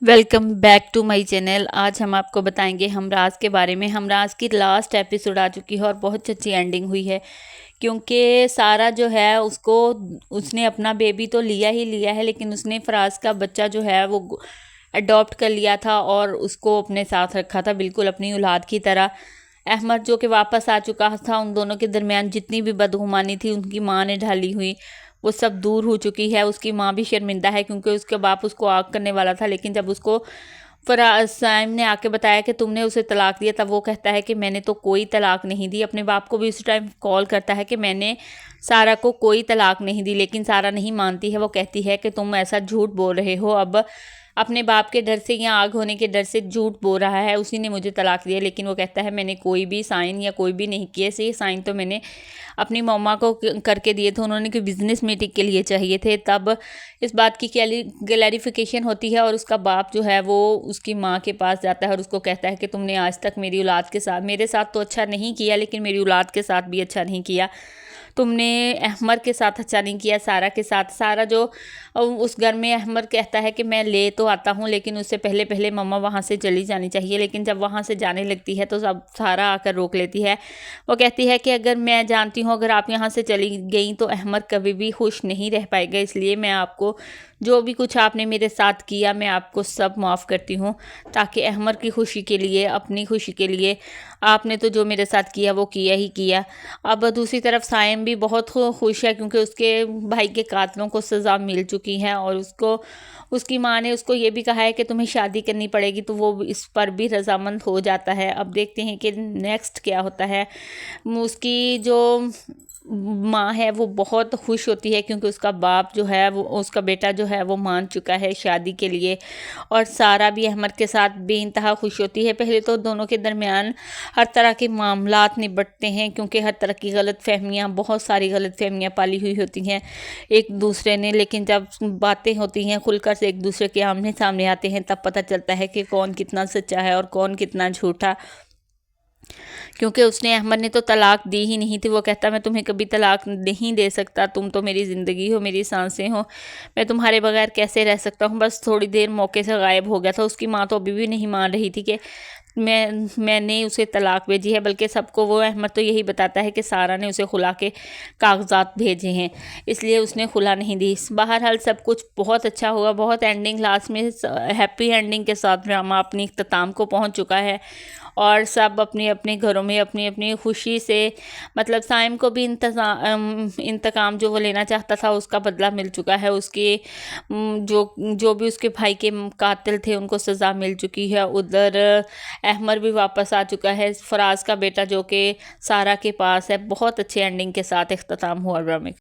Welcome back to my channel. आज हम आपको बताएंगे हमराज के बारे में। हमराज की लास्ट एपिसोड आ चुकी है और बहुत अच्छी एंडिंग हुई है, क्योंकि सारा जो है उसने अपना बेबी तो लिया ही लिया है, लेकिन उसने फराज का बच्चा जो है वो अडॉप्ट कर लिया था और उसको अपने साथ रखा था, बिल्कुल अपनी औलाद की तरह। अहमद जो कि वापस आ चुका था, उन दोनों के दरमियान जितनी भी बदगुमानी थी उनकी माँ ने ढाली हुई वो सब दूर हो चुकी है। उसकी माँ भी शर्मिंदा है क्योंकि उसके बाप उसको आग करने वाला था, लेकिन जब उसको फराज साइम ने आके बताया कि तुमने उसे तलाक दिया, तब वो कहता है कि मैंने तो कोई तलाक नहीं दी। अपने बाप को भी उस टाइम कॉल करता है कि मैंने सारा को कोई तलाक नहीं दी, लेकिन सारा नहीं मानती है। वो कहती है कि तुम ऐसा झूठ बोल रहे हो, अब अपने बाप के डर से या आग होने के डर से झूठ बोल रहा है, उसी ने मुझे तलाक दिया। लेकिन वो कहता है मैंने कोई भी साइन या कोई भी नहीं किए, से साइन तो मैंने अपनी मम्मा को करके दिए थे, उन्होंने कोई बिजनेस मीटिंग के लिए चाहिए थे। तब इस बात की क्लैरिफिकेशन होती है और उसका बाप जो है वो उसकी माँ के पास जाता है और उसको कहता है कि तुमने आज तक मेरी औलाद के साथ, मेरे साथ तो अच्छा नहीं किया, लेकिन मेरी औलाद के साथ भी अच्छा नहीं किया। तुमने अहमद के साथ अच्छा नहीं किया, सारा के साथ। सारा जो उस घर में, अहमद कहता है कि मैं ले तो आता हूँ, लेकिन उससे पहले पहले मम्मा वहाँ से चली जानी चाहिए। लेकिन जब वहाँ से जाने लगती है तो सब सारा आकर रोक लेती है। वो कहती है कि अगर मैं जानती हूँ अगर आप यहाँ से चली गई तो अहमद कभी भी खुश नहीं रह पाएगा, इसलिए मैं आपको जो भी कुछ आपने मेरे साथ किया मैं आपको सब माफ़ करती हूँ, ताकि अहमद की खुशी के लिए, अपनी खुशी के लिए आपने तो जो मेरे साथ किया वो किया ही किया। अब दूसरी तरफ साइम भी बहुत खुश है क्योंकि उसके भाई के कातलों को सज़ा मिल चुकी है और उसकी माँ ने उसको ये भी कहा है कि तुम्हें शादी करनी पड़ेगी, तो वो इस पर भी रजामंद हो जाता है। अब देखते हैं कि नेक्स्ट क्या होता है। उसकी जो माँ है वो बहुत खुश होती है क्योंकि उसका बाप जो है वो, उसका बेटा जो है वो मान चुका है शादी के लिए। और सारा भी अहमद के साथ बेइंतहा खुश होती है। पहले तो दोनों के दरमियान हर तरह के मामलात निपटते हैं, क्योंकि हर तरह की गलत फहमियाँ, बहुत सारी गलत फहमियाँ पाली हुई होती हैं एक दूसरे ने। लेकिन जब बातें होती हैं खुलकर से एक दूसरे के आमने सामने आते हैं, तब पता चलता है कि कौन कितना सच्चा है और कौन कितना झूठा। क्योंकि उसने, अहमद ने तो तलाक दी ही नहीं थी। वो कहता मैं तुम्हें कभी तलाक नहीं दे सकता, तुम तो मेरी ज़िंदगी हो, मेरी सांसें हो, मैं तुम्हारे बगैर कैसे रह सकता हूँ। बस थोड़ी देर मौके से गायब हो गया था। उसकी माँ तो अभी भी नहीं मान रही थी कि मैंने उसे तलाक भेजी है, बल्कि सबको वो अहमद तो यही बताता है कि सारा ने उसे खुला के कागजात भेजे हैं, इसलिए उसने खुला नहीं दी। बहरहाल सब कुछ बहुत अच्छा हुआ, बहुत एंडिंग लास्ट में हैप्पी एंडिंग के साथ ड्रामा अपनी इख्तिताम को पहुंच चुका है और सब अपने अपने घरों में अपनी अपनी खुशी से, मतलब साइम को भी इंतकाम जो वो लेना चाहता था उसका बदला मिल चुका है। उसके जो जो भी उसके भाई के कातिल थे उनको सज़ा मिल चुकी है। उधर अहमद भी वापस आ चुका है, फराज का बेटा जो कि सारा के पास है। बहुत अच्छे एंडिंग के साथ इख्तिताम हुआ ड्रामे।